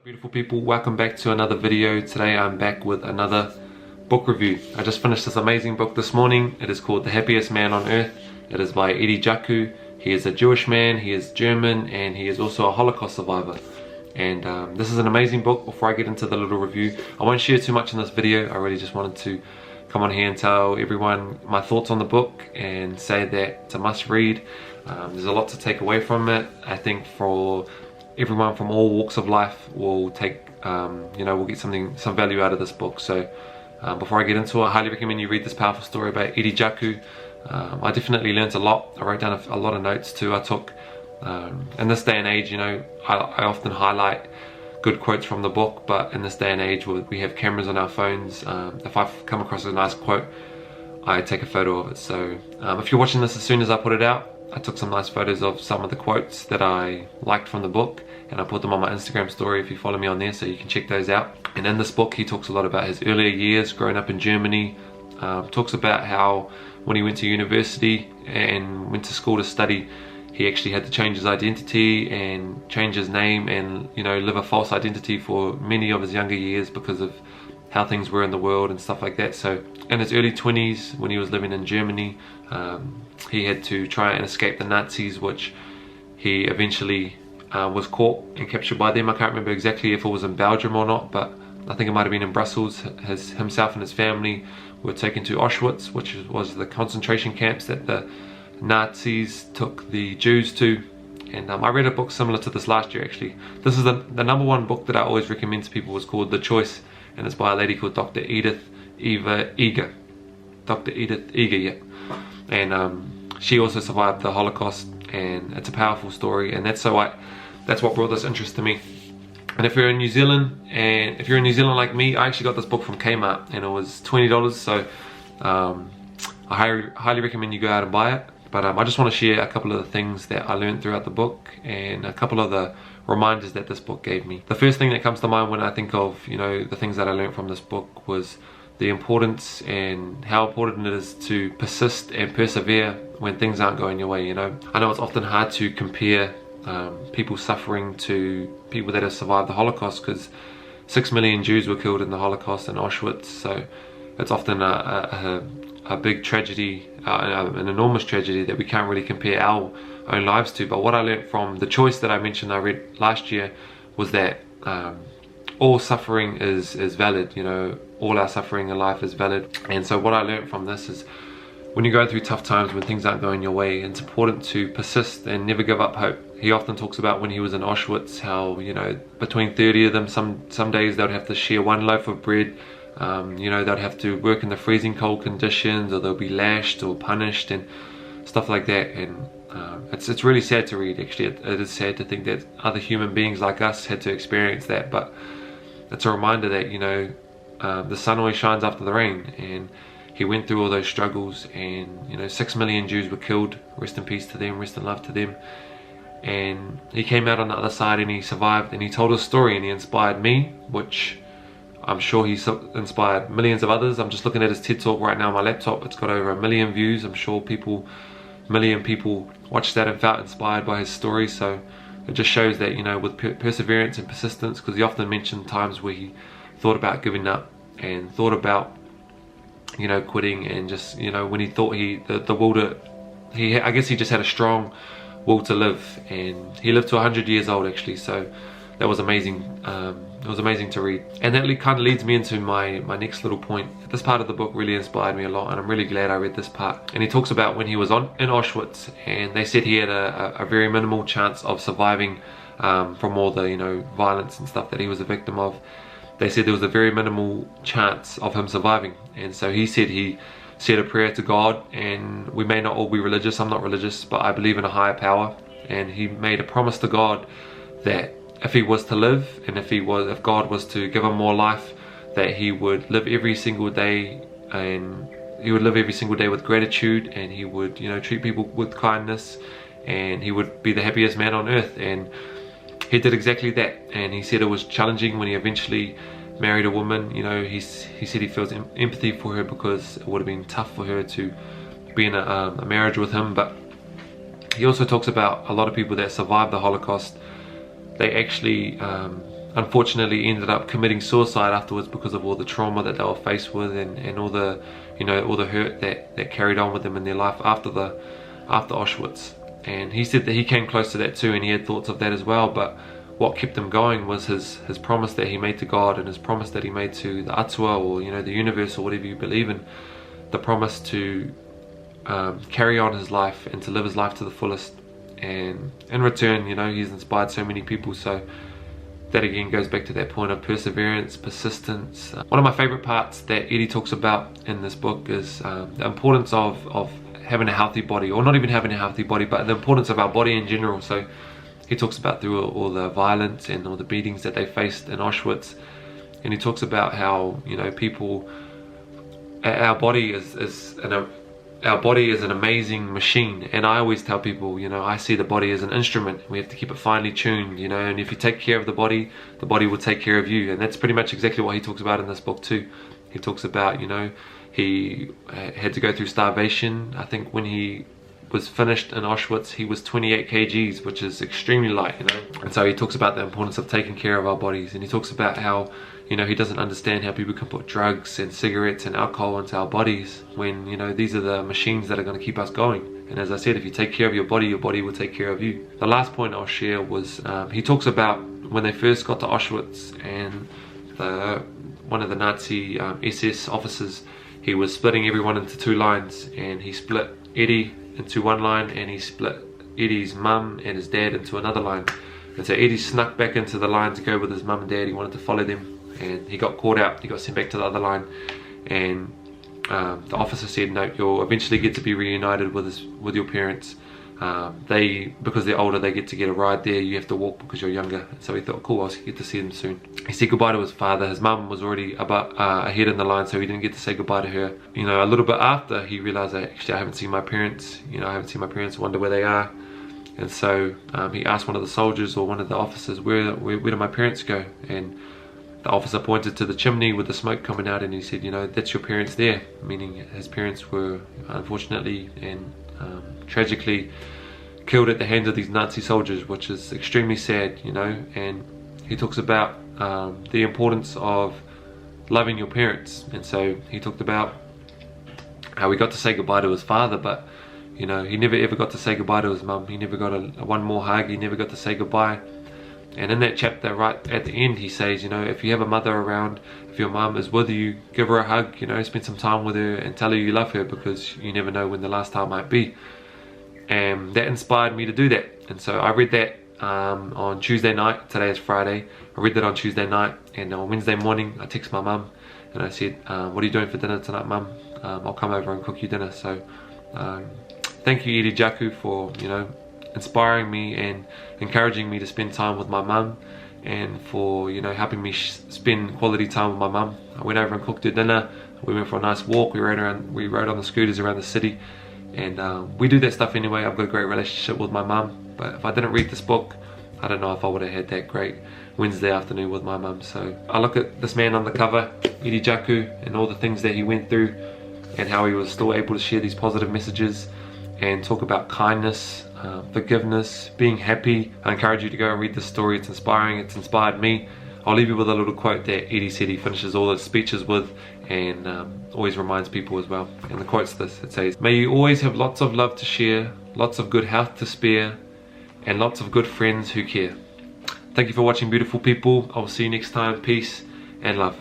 Beautiful people, welcome back to another video. Today I'm back with another book review. I just finished this amazing book this morning. It is called The Happiest Man on Earth. It is by Eddie Jaku. He is a Jewish man, he is German, and he is also a Holocaust survivor. And this is an amazing book. Before I get into the little review, I won't share too much in this video. I really just wanted to come on here and tell everyone my thoughts on the book and say that it's a must read. There's a lot to take away from it. I think for everyone from all walks of life will take, will get some value out of this book. So before I get into it, I highly recommend you read this powerful story about Eddie Jaku. I definitely learned a lot. I wrote down a lot of notes too. I took, in this day and age, I often highlight good quotes from the book, but in this day and age we have cameras on our phones. If I've come across a nice quote, I take a photo of it. So if you're watching this as soon as I put it out, I took some nice photos of some of the quotes that I liked from the book, and I put them on my Instagram story if you follow me on there, so you can check those out. And in this book he talks a lot about his earlier years growing up in Germany. Talks about how when he went to university and went to school to study, he actually had to change his identity and change his name and live a false identity for many of his younger years because of how things were in the world and stuff like that. So in his early 20s, when he was living in Germany, he had to try and escape the Nazis, which he eventually was caught and captured by them. I can't remember exactly if it was in Belgium or not, but I think it might have been in Brussels. Himself and his family were taken to Auschwitz, which was the concentration camps that the Nazis took the Jews to. And I read a book similar to this last year actually. This is the number one book that I always recommend to people. It's called The Choice, and it's by a lady called Dr. Edith Eger. Dr. Edith Eger, yeah. And she also survived the Holocaust, and it's a powerful story, and that's what brought this interest to me. And if you're in New Zealand, like me, I actually got this book from Kmart, and it was $20, so I highly recommend you go out and buy it. But I just want to share a couple of the things that I learned throughout the book and a couple of the reminders that this book gave me. The first thing that comes to mind when I think of the things that I learned from this book was the importance and how important it is to persist and persevere when things aren't going your way. I know it's often hard to compare people suffering to people that have survived the Holocaust, because 6 million Jews were killed in the Holocaust in Auschwitz, so it's often a big tragedy, an enormous tragedy that we can't really compare our own lives to. But what I learned from The Choice that I mentioned I read last year was that all suffering is valid. All our suffering in life is valid. And so what I learned from this is, when you're going through tough times, when things aren't going your way, it's important to persist and never give up hope. He often talks about when he was in Auschwitz how between 30 of them, some days they would have to share one loaf of bread. They'd have to work in the freezing cold conditions, or they'll be lashed or punished and stuff like that. And it's really sad to read actually. It is sad to think that other human beings like us had to experience that, but it's a reminder that the sun always shines after the rain, and he went through all those struggles, and 6 million Jews were killed. Rest in peace to them, rest in love to them. And he came out on the other side, and he survived, and he told his story, and he inspired me, which I'm sure he inspired millions of others. I'm just looking at his TED Talk right now on my laptop. It's got over 1 million views. I'm sure million people watched that and felt inspired by his story. So it just shows that with perseverance and persistence, because he often mentioned times where he thought about giving up and thought about quitting, and just when he thought the will to, I guess he just had a strong will to live, and he lived to 100 years old actually. So that was amazing. It was amazing to read, and that kind of leads me into my next little point. This part of the book really inspired me a lot, and I'm really glad I read this part. And he talks about when he was in Auschwitz, and they said he had a very minimal chance of surviving from all the violence and stuff that he was a victim of. They said there was a very minimal chance of him surviving, and so he said he said a prayer to God. And we may not all be religious, I'm not religious, but I believe in a higher power, and he made a promise to God that if he was to live, and if God was to give him more life, that he would live every single day, and he would live every single day with gratitude, and he would treat people with kindness, and he would be the happiest man on earth. And he did exactly that. And he said it was challenging when he eventually married a woman. He said he feels empathy for her, because it would have been tough for her to be in a marriage with him. But he also talks about a lot of people that survived the Holocaust. They actually unfortunately ended up committing suicide afterwards because of all the trauma that they were faced with, and all the, you know, all the hurt that carried on with them in their life after Auschwitz. And he said that he came close to that too, and he had thoughts of that as well, but what kept him going was his promise that he made to God, and his promise that he made to the Atua, or, you know, the universe, or whatever you believe in. The promise to carry on his life and to live his life to the fullest, and in return, you know, he's inspired so many people. So that again goes back to that point of perseverance, persistence. One of my favorite parts that Eddie talks about in this book is the importance of having a healthy body, or not even having a healthy body, but the importance of our body in general. So he talks about through all the violence and all the beatings that they faced in Auschwitz, and he talks about how, you know, people, our body is an amazing machine. And I always tell people, you know, I see the body as an instrument. We have to keep it finely tuned, you know, and if you take care of the body will take care of you. And that's pretty much exactly what he talks about in this book too. He talks about, you know, he had to go through starvation. I think when he was finished in Auschwitz, he was 28 kgs, which is extremely light, you know. And so he talks about the importance of taking care of our bodies, and he talks about how, you know, he doesn't understand how people can put drugs and cigarettes and alcohol into our bodies when, you know, these are the machines that are going to keep us going. And as I said, if you take care of your body will take care of you. The last point I'll share was, he talks about when they first got to Auschwitz, and one of the Nazi SS officers, he was splitting everyone into two lines, and he split Eddie into one line, and he split Eddie's mum and his dad into another line. And so Eddie snuck back into the line to go with his mum and dad. He wanted to follow them, and he got caught out. He got sent back to the other line, and the officer said, no, you'll eventually get to be reunited with your parents. Because they're older, they get to get a ride there. You have to walk because you're younger. So he thought, cool, I'll get to see them soon. He said goodbye to his father. His mum was already ahead in the line, so he didn't get to say goodbye to her. You know, a little bit after, he realized that actually I haven't seen my parents. You know, I haven't seen my parents. Wonder where they are. And so he asked one of the soldiers or one of the officers, where do my parents go? And the officer pointed to the chimney with the smoke coming out, and he said, you know, that's your parents there. Meaning his parents were unfortunately and tragically killed at the hands of these Nazi soldiers, which is extremely sad, you know. And he talks about the importance of loving your parents. And so he talked about how he got to say goodbye to his father, but, you know, he never ever got to say goodbye to his mum. He never got one more hug. He never got to say goodbye. And in that chapter, right at the end, he says, you know, if you have a mother around, if your mum is with you, give her a hug, you know, spend some time with her and tell her you love her, because you never know when the last time might be. And that inspired me to do that. And so I read that on Tuesday night. Today is Friday. I read that on Tuesday night, and on Wednesday morning I text my mum and I said, what are you doing for dinner tonight, mum? I'll come over and cook you dinner. So thank you, Eddie Jaku, for, you know, inspiring me and encouraging me to spend time with my mum, and for, you know, helping me spend quality time with my mum. I went over and cooked her dinner. We went for a nice walk. We rode on the scooters around the city, and we do that stuff anyway. I've got a great relationship with my mum, but if I didn't read this book, I don't know if I would have had that great Wednesday afternoon with my mum. So I look at this man on the cover, Eddie Jaku, and all the things that he went through, and how he was still able to share these positive messages and talk about kindness, forgiveness, being happy. I encourage you to go and read this story. It's inspiring. It's inspired me. I'll leave you with a little quote that Eddie said he finishes all his speeches with, and always reminds people as well. And the quote's this. It says, "May you always have lots of love to share, lots of good health to spare, and lots of good friends who care." Thank you for watching, beautiful people. I'll see you next time. Peace and love.